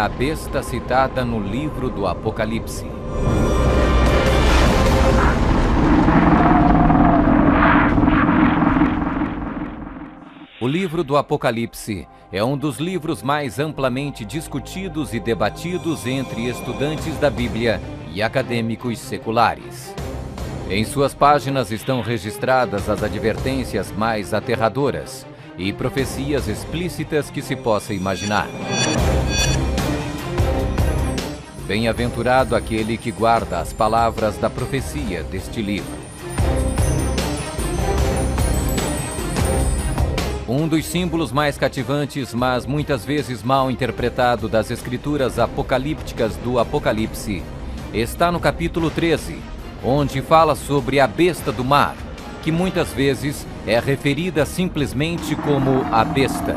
a besta citada no livro do Apocalipse. O livro do Apocalipse é um dos livros mais amplamente discutidos e debatidos entre estudantes da Bíblia e acadêmicos seculares. Em suas páginas estão registradas as advertências mais aterradoras e profecias explícitas que se possa imaginar. Bem-aventurado aquele que guarda as palavras da profecia deste livro. Um dos símbolos mais cativantes, mas muitas vezes mal interpretado das escrituras apocalípticas do Apocalipse, está no capítulo 13, onde fala sobre a besta do mar, que muitas vezes é referida simplesmente como a besta.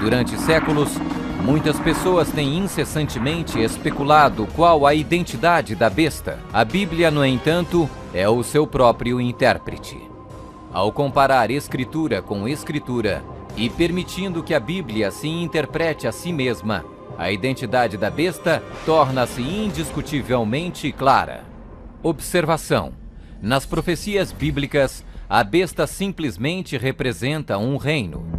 Durante séculos, muitas pessoas têm incessantemente especulado qual a identidade da besta. A Bíblia, no entanto, é o seu próprio intérprete. Ao comparar Escritura com Escritura e permitindo que a Bíblia se interprete a si mesma, a identidade da besta torna-se indiscutivelmente clara. Observação: nas profecias bíblicas, a besta simplesmente representa um reino.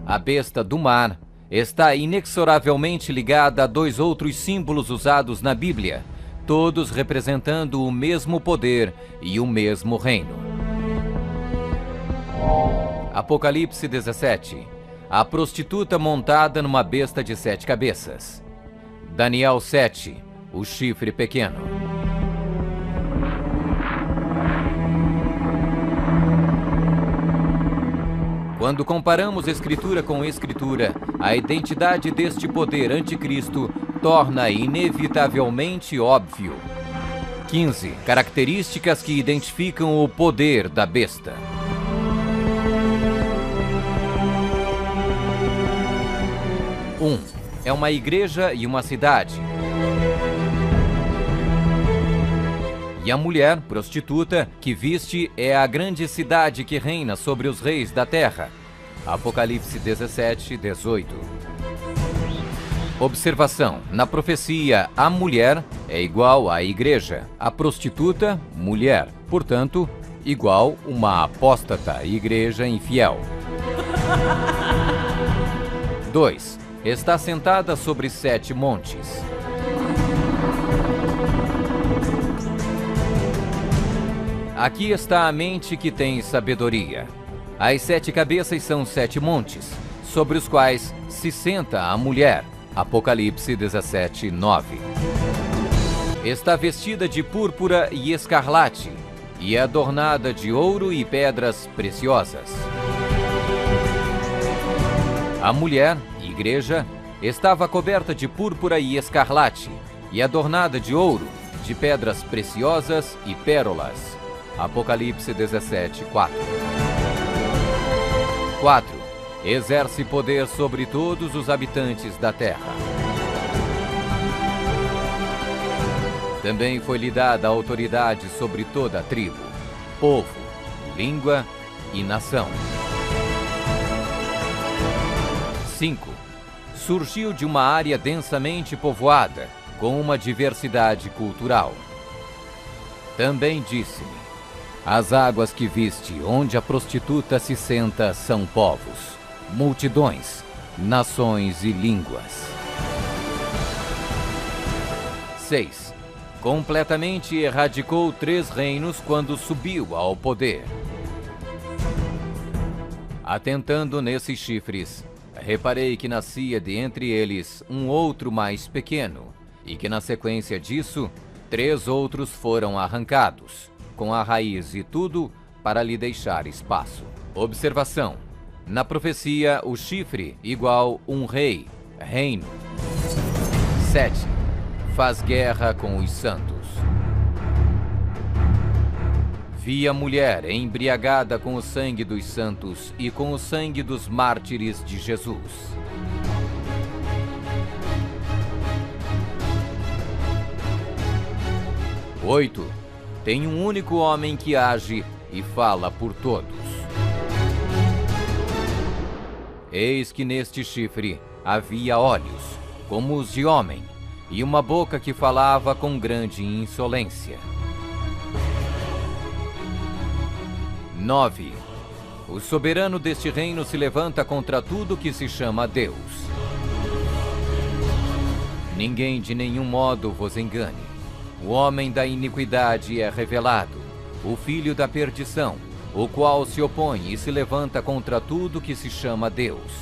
A besta do mar está inexoravelmente ligada a dois outros símbolos usados na Bíblia, todos representando o mesmo poder e o mesmo reino. Apocalipse 17. A prostituta montada numa besta de 7 cabeças. Daniel 7. O chifre pequeno. Quando comparamos Escritura com Escritura, a identidade deste poder anticristo torna inevitavelmente óbvio. 15. Características que identificam o poder da besta. 1. É uma igreja e uma cidade. E a mulher, prostituta, que viste é a grande cidade que reina sobre os reis da terra. Apocalipse 17, 18. Observação: na profecia, a mulher é igual à igreja, a prostituta, mulher, portanto, igual uma apóstata, igreja infiel. 2. Está sentada sobre 7 montes. Aqui está a mente que tem sabedoria. As 7 cabeças são 7 montes, sobre os quais se senta a mulher. Apocalipse 17, 9. Está vestida de púrpura e escarlate, e é adornada de ouro e pedras preciosas. A mulher, igreja, estava coberta de púrpura e escarlate, e adornada de ouro, de pedras preciosas e pérolas. Apocalipse 17, 4. 4. Exerce poder sobre todos os habitantes da terra. Também foi-lhe dada a autoridade sobre toda a tribo, povo, língua e nação. 5. Surgiu de uma área densamente povoada, com uma diversidade cultural. Também disse-me: as águas que viste, onde a prostituta se senta, são povos, multidões, nações e línguas. 6. Completamente erradicou 3 reinos quando subiu ao poder. Atentando nesses chifres, reparei que nascia de entre eles um outro mais pequeno, e que na sequência disso, 3 outros foram arrancados, com a raiz e tudo, para lhe deixar espaço. Observação: na profecia, o chifre igual um rei, reino. 7. Faz guerra com os santos. Vi a mulher embriagada com o sangue dos santos e com o sangue dos mártires de Jesus. 8. Tem um único homem que age e fala por todos. Eis que neste chifre havia olhos, como os de homem, e uma boca que falava com grande insolência. 9. O soberano deste reino se levanta contra tudo que se chama Deus. Ninguém de nenhum modo vos engane. O homem da iniquidade é revelado, o filho da perdição, o qual se opõe e se levanta contra tudo que se chama Deus,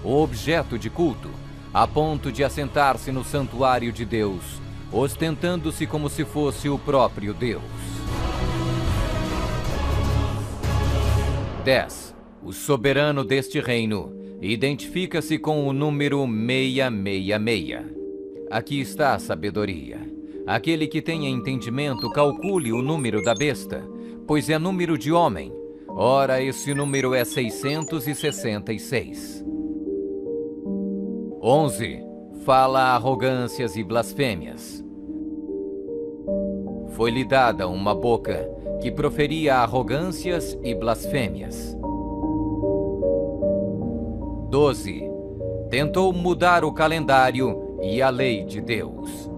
o objeto de culto, a ponto de assentar-se no santuário de Deus, ostentando-se como se fosse o próprio Deus. 10. O soberano deste reino identifica-se com o número 666. Aqui está a sabedoria. Aquele que tenha entendimento, calcule o número da besta, pois é número de homem. Ora, esse número é 666. 11. Fala arrogâncias e blasfêmias. Foi-lhe dada uma boca que proferia arrogâncias e blasfêmias. 12. Tentou mudar o calendário e a lei de Deus.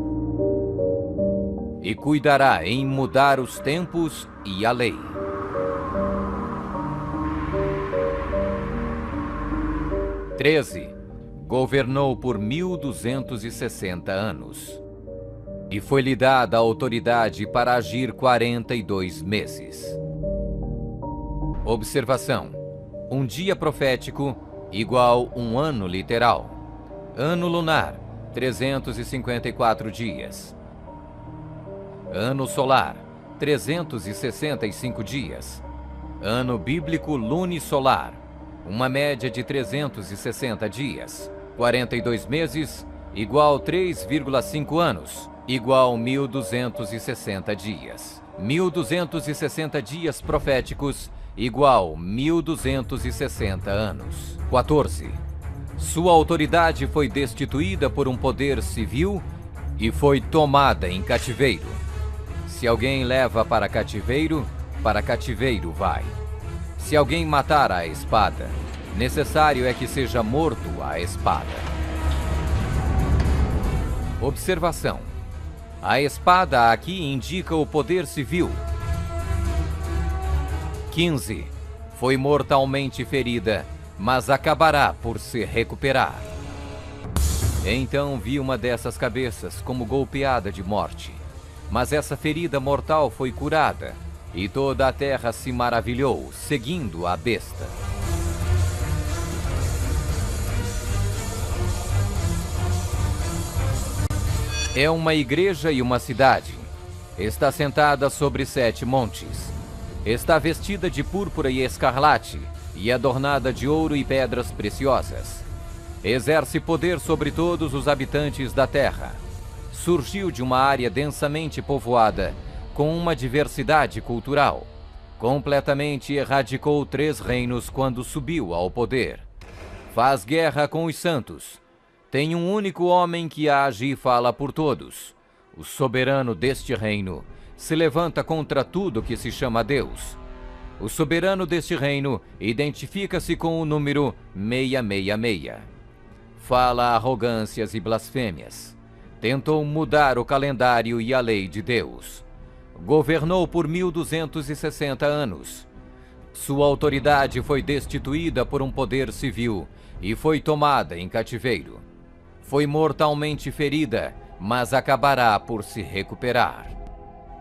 E cuidará em mudar os tempos e a lei. 13. Governou por 1260 anos. E foi-lhe dada a autoridade para agir 42 meses. Observação: um dia profético igual um ano literal. Ano lunar, 354 dias. Ano solar, 365 dias. Ano bíblico lunisolar, uma média de 360 dias. 42 meses, igual 3,5 anos, igual 1260 dias. 1260 dias proféticos, igual 1260 anos. 14. Sua autoridade foi destituída por um poder civil e foi tomada em cativeiro. Se alguém leva para cativeiro vai. Se alguém matar à espada, necessário é que seja morto à espada. Observação: a espada aqui indica o poder civil. 15. Foi mortalmente ferida, mas acabará por se recuperar. Então vi uma dessas cabeças como golpeada de morte. Mas essa ferida mortal foi curada, e toda a terra se maravilhou, seguindo a besta. É uma igreja e uma cidade. Está sentada sobre 7 montes. Está vestida de púrpura e escarlate, e adornada de ouro e pedras preciosas. Exerce poder sobre todos os habitantes da terra. Surgiu de uma área densamente povoada, com uma diversidade cultural. Completamente erradicou 3 reinos quando subiu ao poder. Faz guerra com os santos. Tem um único homem que age e fala por todos. O soberano deste reino se levanta contra tudo que se chama Deus. O soberano deste reino identifica-se com o número 666. Fala arrogâncias e blasfêmias. Tentou mudar o calendário e a lei de Deus. Governou por 1260 anos. Sua autoridade foi destituída por um poder civil e foi tomada em cativeiro. Foi mortalmente ferida, mas acabará por se recuperar.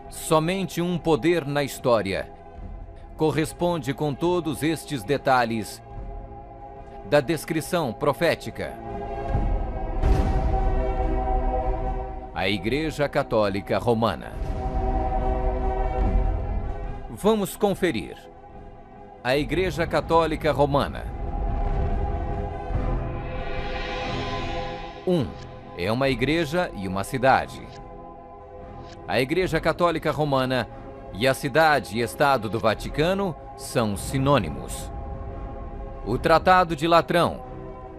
Somente um poder na história corresponde com todos estes detalhes da descrição profética. A Igreja Católica Romana. Vamos conferir. A Igreja Católica Romana. 1. É uma igreja e uma cidade. A Igreja Católica Romana e a cidade e Estado do Vaticano são sinônimos. O Tratado de Latrão,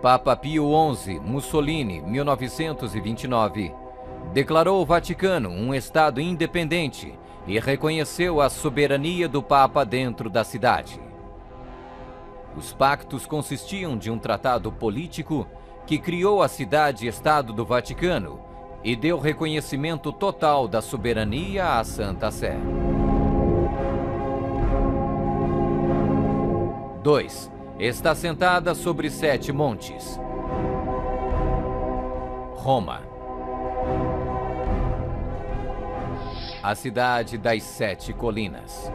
Papa Pio XI, Mussolini, 1929, declarou o Vaticano um Estado independente e reconheceu a soberania do Papa dentro da cidade. Os pactos consistiam de um tratado político que criou a cidade-estado do Vaticano e deu reconhecimento total da soberania à Santa Sé. 2. Está sentada sobre 7 montes. Roma. A cidade das 7 colinas.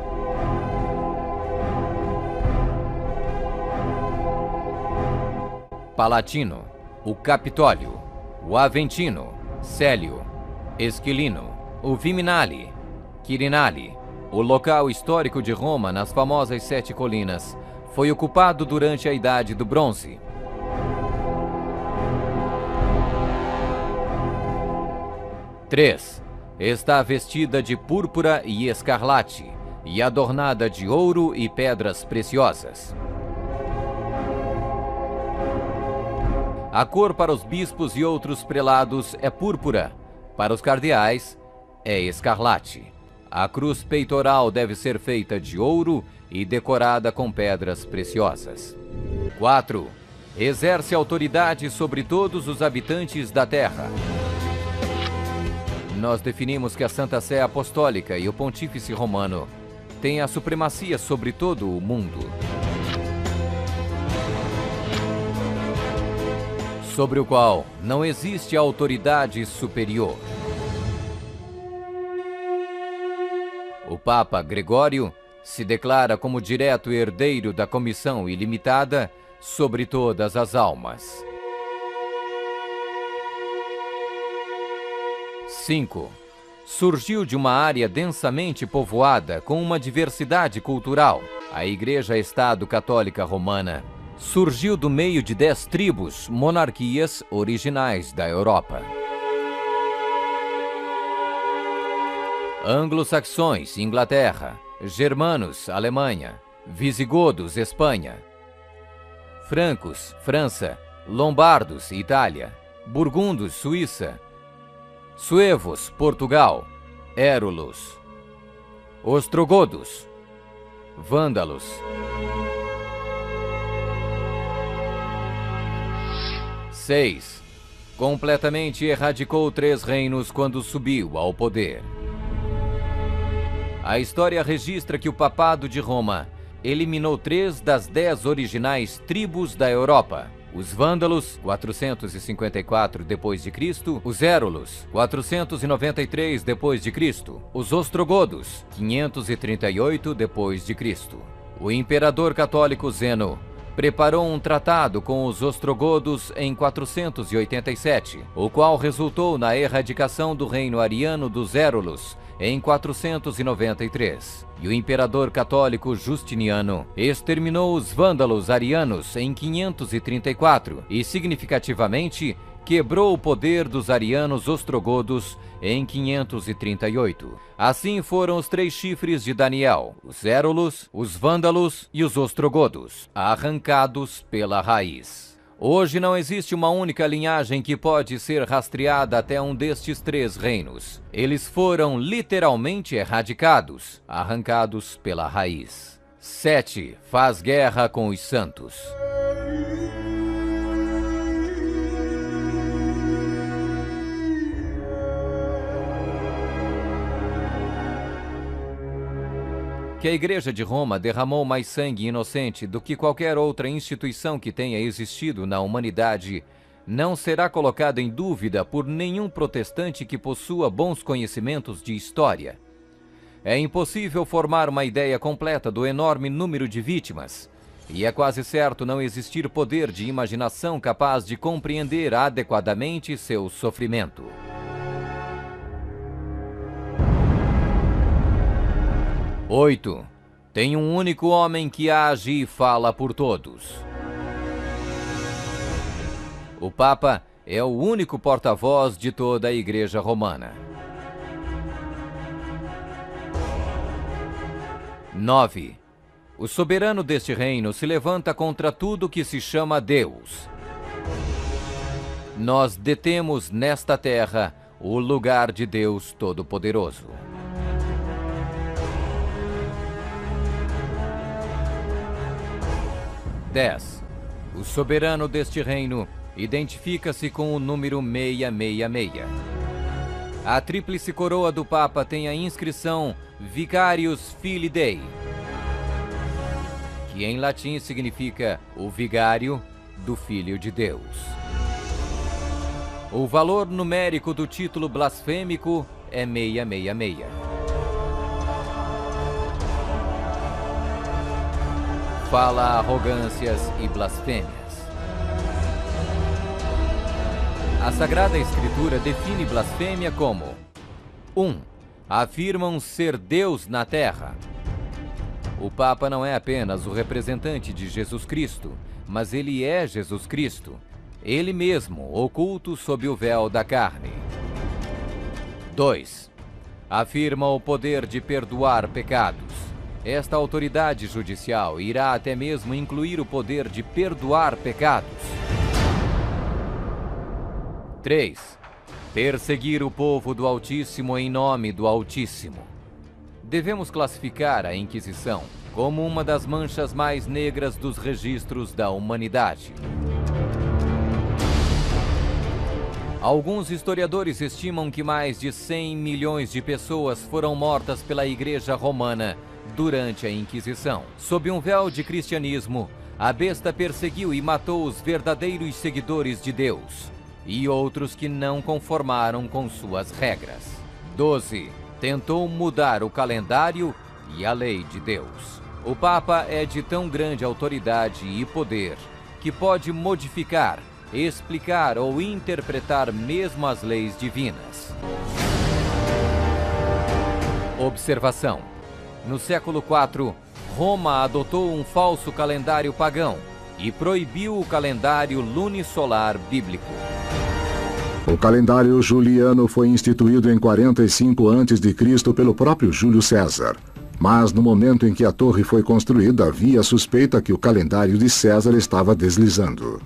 Palatino, o Capitólio, o Aventino, Célio, Esquilino, o Viminale, Quirinale. O local histórico de Roma nas famosas 7 colinas foi ocupado durante a Idade do Bronze. Três. Está vestida de púrpura e escarlate e adornada de ouro e pedras preciosas. A cor para os bispos e outros prelados é púrpura, para os cardeais é escarlate. A cruz peitoral deve ser feita de ouro e decorada com pedras preciosas. 4. Exerce autoridade sobre todos os habitantes da terra. Nós definimos que a Santa Sé Apostólica e o Pontífice Romano têm a supremacia sobre todo o mundo. Sobre o qual não existe autoridade superior. O Papa Gregório se declara como direto herdeiro da comissão ilimitada sobre todas as almas. 5. Surgiu de uma área densamente povoada com uma diversidade cultural. A Igreja-Estado Católica Romana surgiu do meio de 10 tribos, monarquias originais da Europa. Anglo-saxões, Inglaterra. Germanos, Alemanha. Visigodos, Espanha. Francos, França. Lombardos, Itália. Burgundos, Suíça. Suevos, Portugal. Érulos. Ostrogodos. Vândalos. 6. Completamente erradicou 3 reinos quando subiu ao poder. A história registra que o Papado de Roma eliminou 3 das 10 originais tribos da Europa. Os Vândalos, 454 d.C., os Érulos, 493 d.C., os Ostrogodos, 538 d.C. O imperador católico Zeno preparou um tratado com os ostrogodos em 487, o qual resultou na erradicação do reino ariano dos Érulos em 493. E o imperador católico Justiniano exterminou os vândalos arianos em 534 e, significativamente, quebrou o poder dos arianos ostrogodos em 538. Assim foram os 3 chifres de Daniel, os Érulos, os Vândalos e os Ostrogodos, arrancados pela raiz. Hoje não existe uma única linhagem que pode ser rastreada até um destes 3 reinos. Eles foram literalmente erradicados, arrancados pela raiz. 7. Faz guerra com os santos. Que a Igreja de Roma derramou mais sangue inocente do que qualquer outra instituição que tenha existido na humanidade não será colocada em dúvida por nenhum protestante que possua bons conhecimentos de história. É impossível formar uma ideia completa do enorme número de vítimas, e é quase certo não existir poder de imaginação capaz de compreender adequadamente seu sofrimento. 8. Tem um único homem que age e fala por todos. O Papa é o único porta-voz de toda a Igreja Romana. 9. O soberano deste reino se levanta contra tudo que se chama Deus. Nós detemos nesta terra o lugar de Deus Todo-Poderoso. 10. O soberano deste reino identifica-se com o número 666. A tríplice coroa do Papa tem a inscrição Vicarius Filii Dei, que em latim significa o vigário do Filho de Deus. O valor numérico do título blasfêmico é 666. Fala arrogâncias e blasfêmias. A Sagrada Escritura define blasfêmia como 1. Afirmam ser Deus na terra. O Papa não é apenas o representante de Jesus Cristo, mas ele é Jesus Cristo, ele mesmo, oculto sob o véu da carne. 2. Afirma o poder de perdoar pecados. Esta autoridade judicial irá até mesmo incluir o poder de perdoar pecados. 3. Perseguir o povo do Altíssimo em nome do Altíssimo. Devemos classificar a Inquisição como uma das manchas mais negras dos registros da humanidade. Alguns historiadores estimam que mais de 100 milhões de pessoas foram mortas pela Igreja Romana durante a Inquisição. Sob um véu de cristianismo, a besta perseguiu e matou os verdadeiros seguidores de Deus e outros que não conformaram com suas regras. 12. Tentou mudar o calendário e a lei de Deus. O Papa é de tão grande autoridade e poder que pode modificar, explicar ou interpretar mesmo as leis divinas. Observação: no século IV, Roma adotou um falso calendário pagão e proibiu o calendário lunisolar bíblico. O calendário juliano foi instituído em 45 a.C. pelo próprio Júlio César. Mas no momento em que a torre foi construída, havia suspeita que o calendário de César estava deslizando.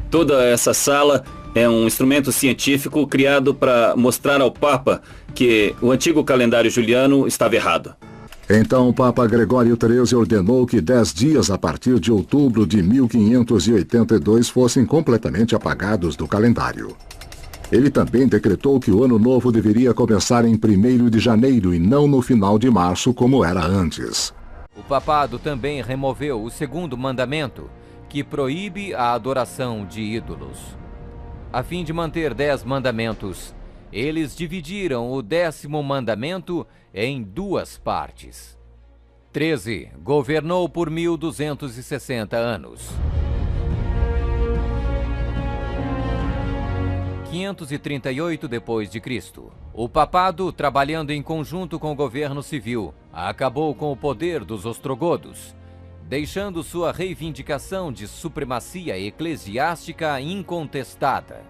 Toda essa sala é um instrumento científico criado para mostrar ao Papa que o antigo calendário juliano estava errado. Então o Papa Gregório XIII ordenou que 10 dias a partir de outubro de 1582 fossem completamente apagados do calendário. Ele também decretou que o ano novo deveria começar em 1º de janeiro e não no final de março, como era antes. O papado também removeu o 2º mandamento, que proíbe a adoração de ídolos. A fim de manter 10 mandamentos, eles dividiram o 10º mandamento em 2 partes. 13. Governou por 1260 anos. 538 d.C. O papado, trabalhando em conjunto com o governo civil, acabou com o poder dos ostrogodos, deixando sua reivindicação de supremacia eclesiástica incontestada.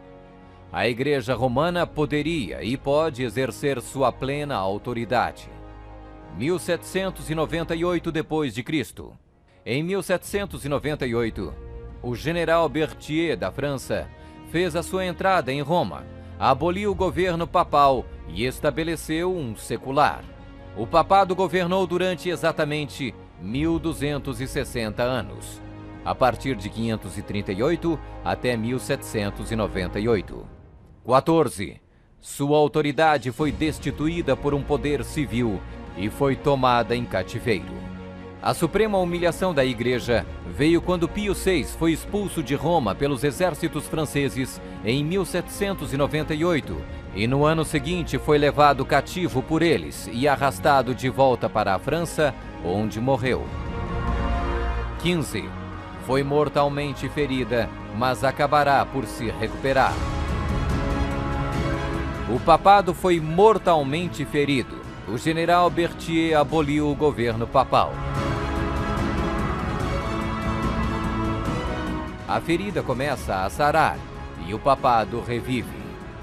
A Igreja Romana poderia e pode exercer sua plena autoridade. 1798 d.C. Em 1798, o general Berthier da França fez a sua entrada em Roma, aboliu o governo papal e estabeleceu um secular. O papado governou durante exatamente 1260 anos, a partir de 538 até 1798. 14. Sua autoridade foi destituída por um poder civil e foi tomada em cativeiro. A suprema humilhação da Igreja veio quando Pio VI foi expulso de Roma pelos exércitos franceses em 1798 e no ano seguinte foi levado cativo por eles e arrastado de volta para a França, onde morreu. 15. Foi mortalmente ferida, mas acabará por se recuperar. O papado foi mortalmente ferido. O general Berthier aboliu o governo papal. A ferida começa a sarar e o papado revive.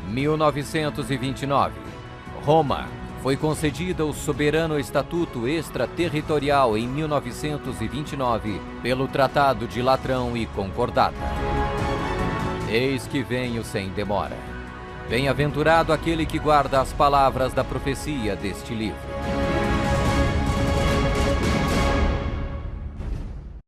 1929. Roma foi concedida o soberano estatuto extraterritorial em 1929 pelo Tratado de Latrão e Concordata. Eis que venho sem demora. Bem-aventurado aquele que guarda as palavras da profecia deste livro.